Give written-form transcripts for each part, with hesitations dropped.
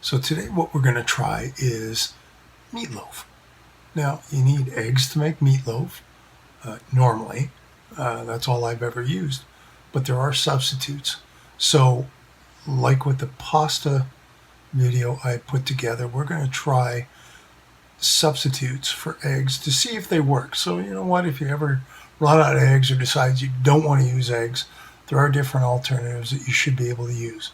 So today what we're going to try is meatloaf. Now you need eggs to make meatloaf, normally. That's all I've ever used. But there are substitutes. So like with the pasta video I put together, we're going to try substitutes for eggs to see if they work. So you know what, if you ever run out of eggs or decide you don't want to use eggs, there are different alternatives that you should be able to use.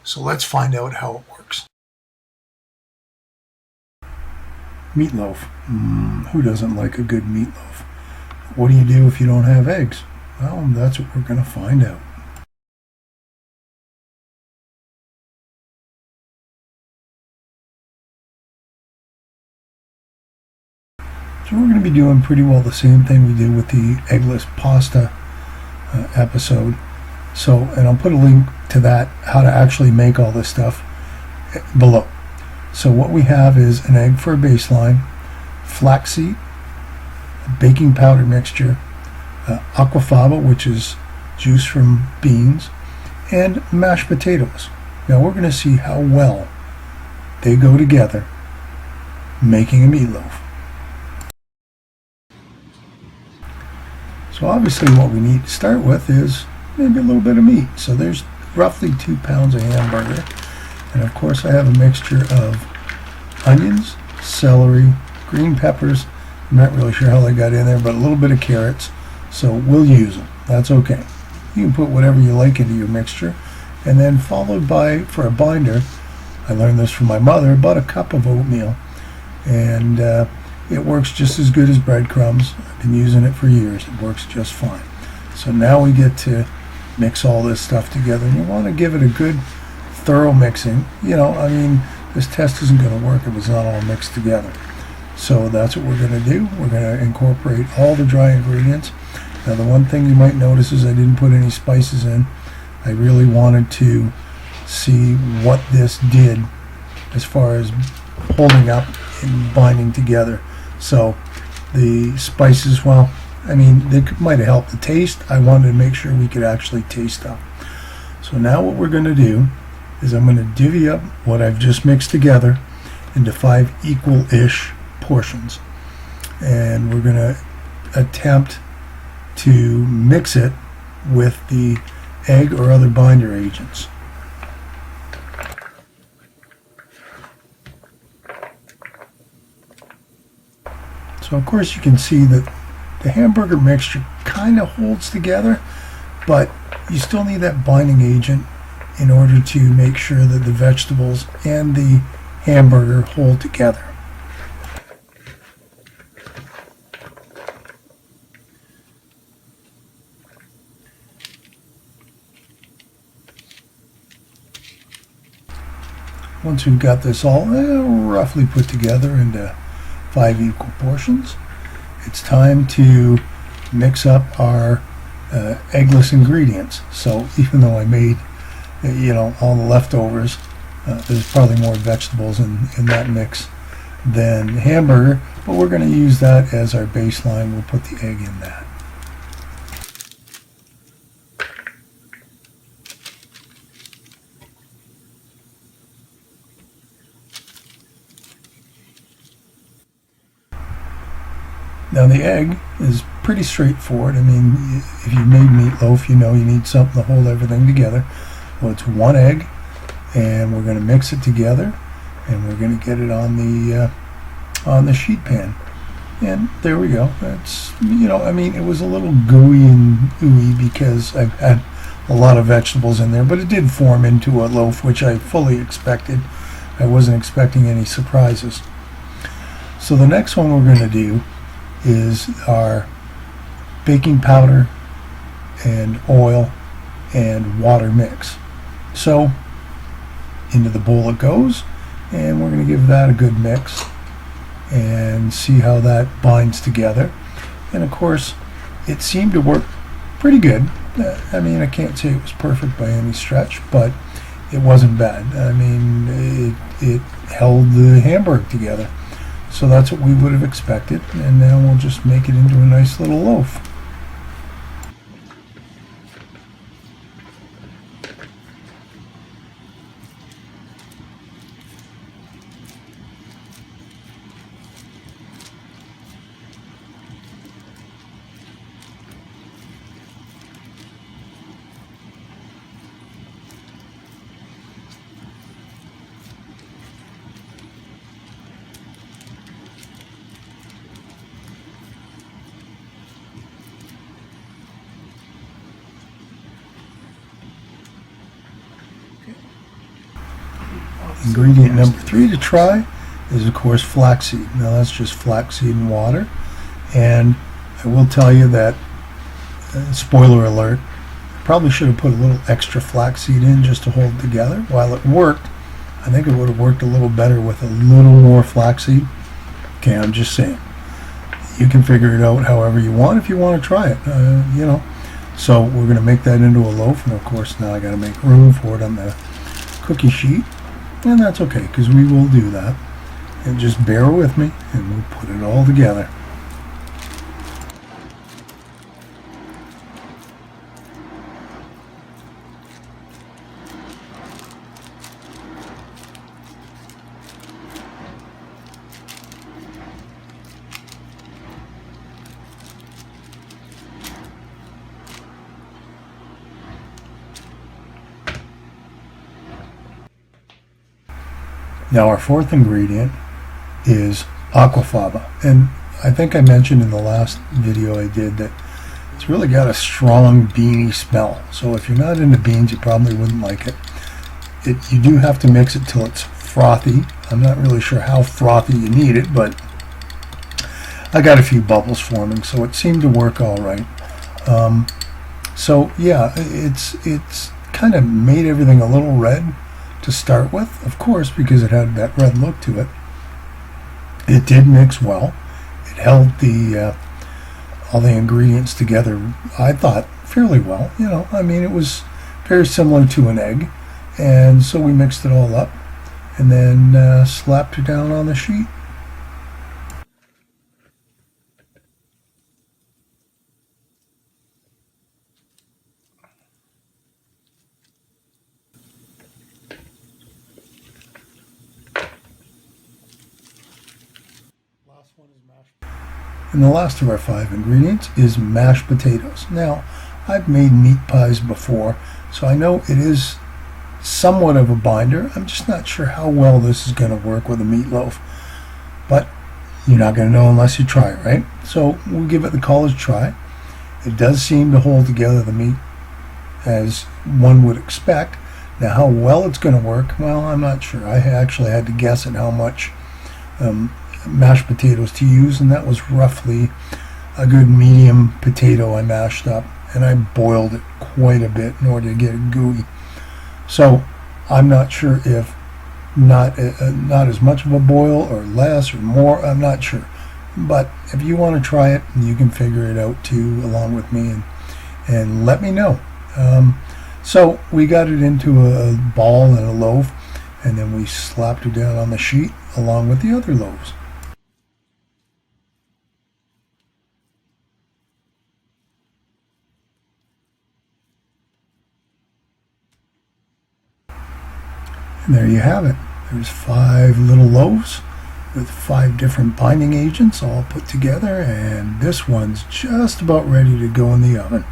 So let's find out how it works. Meatloaf. Who doesn't like a good meatloaf? What do you do if you don't have eggs? Well, that's what we're going to find out. So we're going to be doing pretty well the same thing we did with the Eggless Pasta episode. So, and I'll put a link to that, how to actually make all this stuff, below. So what we have is an egg for a baseline, flaxseed, baking powder mixture, Aqua Fava, which is juice from beans, and mashed potatoes. Now we're going to see how well they go together making a meatloaf. So obviously what we need to start with is maybe a little bit of meat. So there's roughly 2 pounds of hamburger. And of course I have a mixture of onions, celery, green peppers. I'm not really sure how they got in there, but a little bit of carrots. So we'll use them. That's okay. You can put whatever you like into your mixture. And then followed by, for a binder, I learned this from my mother, about a cup of oatmeal. And it works just as good as breadcrumbs. I've been using it for years. It works just fine. So now we get to mix all this stuff together. And you want to give it a good, thorough mixing. You know, I mean, this test isn't going to work if it's not all mixed together. So that's what we're going to do. We're going to incorporate all the dry ingredients. Now the one thing you might notice is I didn't put any spices in. I really wanted to see what this did as far as holding up and binding together. So the spices, well, I mean, they might have helped the taste. I wanted to make sure we could actually taste them. So now what we're going to do is I'm going to divvy up what I've just mixed together into 5 equal-ish portions. And we're going to attempt to mix it with the egg or other binder agents. So of course you can see that the hamburger mixture kind of holds together, but you still need that binding agent in order to make sure that the vegetables and the hamburger hold together. Once we've got this all roughly put together into 5 equal portions, it's time to mix up our eggless ingredients. So even though I made, you know, all the leftovers, there's probably more vegetables in that mix than hamburger, but we're going to use that as our baseline. We'll put the egg in that. Now the egg is pretty straightforward. I mean, if you made meatloaf, you know you need something to hold everything together. Well, it's 1 egg, and we're going to mix it together, and we're going to get it on the sheet pan. And there we go. It's, you know, I mean, it was a little gooey and ooey because I've had a lot of vegetables in there, but it did form into a loaf, which I fully expected. I wasn't expecting any surprises. So the next one we're going to do is our baking powder and oil and water mix. So into the bowl it goes, and we're going to give that a good mix and see how that binds together. And of course it seemed to work pretty good. I mean, I can't say it was perfect by any stretch, but it wasn't bad. I mean, it held the hamburger together. So that's what we would have expected, and now we'll just make it into a nice little loaf. Ingredient number 3 to try is, of course, flaxseed. Now that's just flaxseed and water. And I will tell you that, spoiler alert, I probably should have put a little extra flaxseed in just to hold it together. While it worked, I think it would have worked a little better with a little more flaxseed. Okay, I'm just saying. You can figure it out however you want if you want to try it, you know. So we're going to make that into a loaf, and of course now I got to make room for it on the cookie sheet, and that's okay because we will do that. And just bear with me, and we'll put it all together. Now our fourth ingredient is Aqua Fava, and I think I mentioned in the last video I did that it's really got a strong beany smell. So if you're not into beans, you probably wouldn't like it. You do have to mix it till it's frothy. I'm not really sure how frothy you need it, but I got a few bubbles forming, so it seemed to work all right. So yeah, it's kind of made everything a little red to start with, of course, because it had that red look to it. It did mix well. It held the all the ingredients together, I thought, fairly well. You know, I mean, it was very similar to an egg, and so we mixed it all up and then slapped it down on the sheet. And the last of our 5 ingredients is mashed potatoes. Now, I've made meat pies before, so I know it is somewhat of a binder. I'm just not sure how well this is going to work with a meatloaf. But you're not going to know unless you try it, right? So we'll give it the college try. It does seem to hold together the meat as one would expect. Now, how well it's going to work, well, I'm not sure. I actually had to guess at how much mashed potatoes to use, and that was roughly a good medium potato I mashed up, and I boiled it quite a bit in order to get it gooey. So I'm not sure if not as much of a boil or less or more, I'm not sure. But if you want to try it, you can figure it out too along with me and let me know. So we got it into a ball and a loaf, and then we slapped it down on the sheet along with the other loaves. And there you have it. There's 5 little loaves with 5 different binding agents all put together, and this one's just about ready to go in the oven.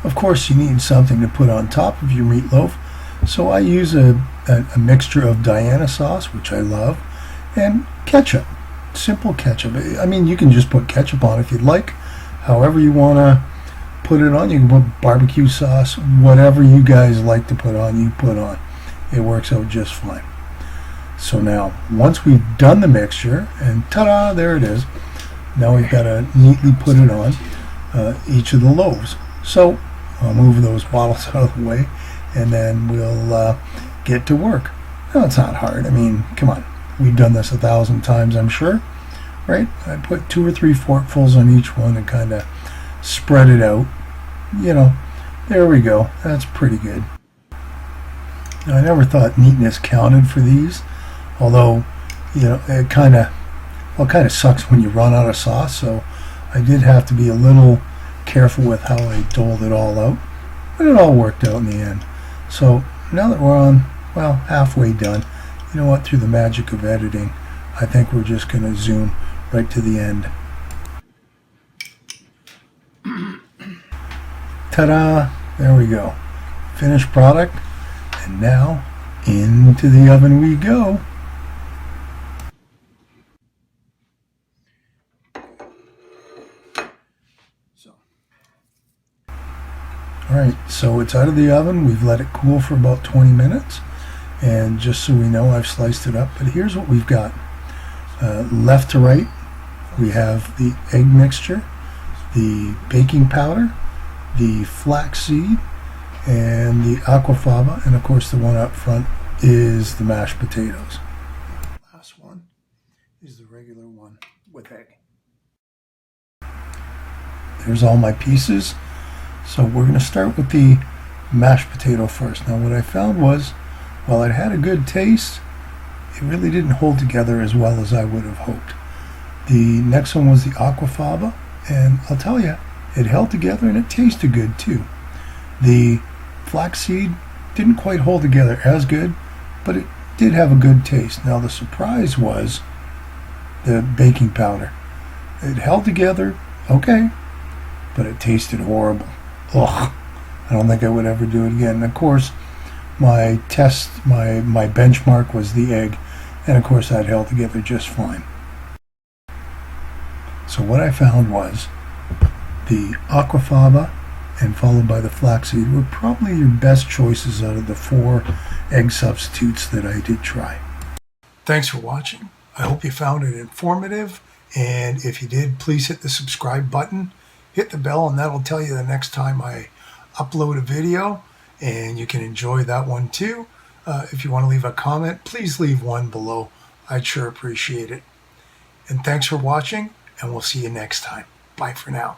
Of course, you need something to put on top of your meatloaf, so I use a mixture of Diana sauce, which I love, and ketchup. Simple ketchup. I mean, you can just put ketchup on if you'd like. However you want to put it on. You can put barbecue sauce, whatever you guys like to put on, you put on. It works out just fine. So now, once we've done the mixture, and ta-da, there it is. Now we've got to neatly put it on each of the loaves. So I'll move those bottles out of the way, and then we'll get to work. No, it's not hard. I mean, come on. We've done this 1,000 times, I'm sure, right? I put 2 or 3 forkfuls on each one and kind of spread it out. You know, there we go. That's pretty good. Now, I never thought neatness counted for these, although, you know, it kind of sucks when you run out of sauce, so I did have to be a little careful with how I doled it all out, but it all worked out in the end. So now that we're on, well, halfway done, you know what, through the magic of editing, I think we're just going to zoom right to the end. Ta-da! There we go. Finished product, and now into the oven we go. Alright, so it's out of the oven. We've let it cool for about 20 minutes. And just so we know, I've sliced it up. But here's what we've got. Left to right, we have the egg mixture, the baking powder, the flaxseed, and the Aqua Fava. And of course the one up front is the mashed potatoes. Last one is the regular one with egg. There's all my pieces. So we're going to start with the mashed potato first. Now what I found was, while it had a good taste, it really didn't hold together as well as I would have hoped. The next one was the Aqua Fava, and I'll tell you, it held together and it tasted good too. The flaxseed didn't quite hold together as good, but it did have a good taste. Now the surprise was the baking powder. It held together okay, but it tasted horrible. Ugh, I don't think I would ever do it again. And of course, my benchmark was the egg, and of course that held together just fine. So what I found was the Aqua Fava and followed by the flaxseed were probably your best choices out of the 4 egg substitutes that I did try. Thanks for watching. I hope you found it informative, and if you did, please hit the subscribe button. Hit the bell, and that'll tell you the next time I upload a video, and you can enjoy that one too. If you want to leave a comment, please leave one below. I'd sure appreciate it. And thanks for watching, and we'll see you next time. Bye for now.